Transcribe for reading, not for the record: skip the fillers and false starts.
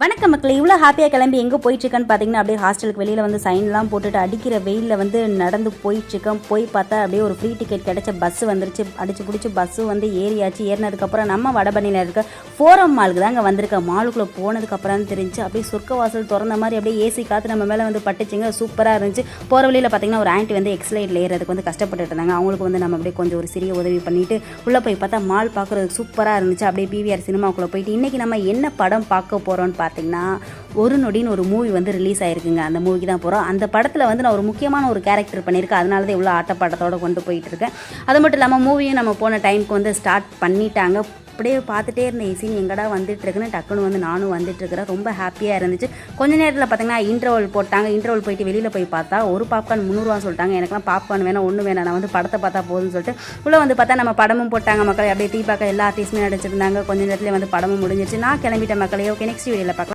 வணக்கம் மக்களே, இவ்வளோ ஹாப்பியாக கிளம்பி எங்கே போயிட்டுருக்கேன்னு பார்த்தீங்கன்னா, அப்படியே ஹாஸ்டலுக்கு வெளியில் வந்து சைன்லாம் போட்டுட்டு அடிக்கிற வெயிலில் வந்து நடந்து போயிட்டுருக்கேன். போய் பார்த்தா அப்படியே ஒரு ஃப்ரீ டிக்கெட் கிடச்ச பஸ்ஸு வந்துருச்சு. அடிச்சு பிடிச்சி பஸ்ஸு வந்து ஏறியாச்சு. ஏறினதுக்கப்புறம் நம்ம வடபழனியில் இருக்க ஃபோரம் மாலுக்கு தாங்க வந்திருக்கேன். மாலுக்குள்ளே போனதுக்கப்புறம் தெரிஞ்சு அப்படியே சொர்க்க வாசல் திறந்த மாதிரி அப்படியே ஏசி காற்று நம்ம மேலே வந்து பட்டுச்சுங்க. சூப்பராக இருந்துச்சு. போகிற வழியில் பார்த்தீங்கன்னா ஒரு ஆண்டி வந்து எக்ஸ்லைட்டில் ஏறதுக்கு வந்து கஷ்டப்பட்டு இருந்தாங்க. அவங்களுக்கு வந்து நம்ம அப்படியே கொஞ்சம் ஒரு சிறிய உதவி பண்ணிவிட்டு உள்ளே போய் பார்த்தா மால் பார்க்குறதுக்கு சூப்பராக இருந்துச்சு. அப்படியே பிவிஆர் சினிமாக்குள்ளே போயிட்டு இன்றைக்கி நம்ம என்ன படம் பார்க்க போகிறோன்னு பார்த்தீங்கன்னா, ஒரு நொடின்னு ஒரு மூவி வந்து ரிலீஸ் ஆயிருக்குங்க. அந்த மூவிக்கு தான் போகிறோம். அந்த படத்தில் வந்து நான் ஒரு முக்கியமான ஒரு கேரக்டர் பண்ணியிருக்கேன். அதனால தான் இவ்வளோ ஆட்டப்பாட்டத்தோடு கொண்டு போயிட்டுருக்கேன். அது மட்டும் இல்லாமல் மூவியும் நம்ம போன டைமுக்கு வந்து ஸ்டார்ட் பண்ணிட்டாங்க. அப்படியே பார்த்துட்டே இருந்த சீன் எங்கடா வந்துட்டுருக்குன்னு டக்குன்னு வந்து நானும் வந்துட்டுருக்கிறேன். ரொம்ப ஹாப்பியாக இருந்துச்சு. கொஞ்ச நேரத்தில் பார்த்தீங்கன்னா இன்டர்வல் போட்டாங்க. இன்டர்வல் போயிட்டு வெளியில் போய் பார்த்தா ஒரு பாப்கார்ன் 300 சொல்லிட்டாங்க. எனக்குலாம் பாப்கார்ன் வேணாம், ஒன்றும் வேணாம், நான் வந்து படத்தை பார்த்தா போதும்னு சொல்லிட்டு உள்ளே வந்து பார்த்தா நம்ம படமும் போட்டாங்க. மக்கள் அப்படியே தீபாக்க எல்லா ஆர்டிஸ்ட்டுமே நடிச்சிருந்தாங்க. கொஞ்ச நேரத்தில் வந்து படமும் முடிஞ்சிருச்சு. நான் கிளம்பிட்ட மக்களே. ஓகே, நெக்ஸ்ட் வீடியோவில் பார்க்கலாம்.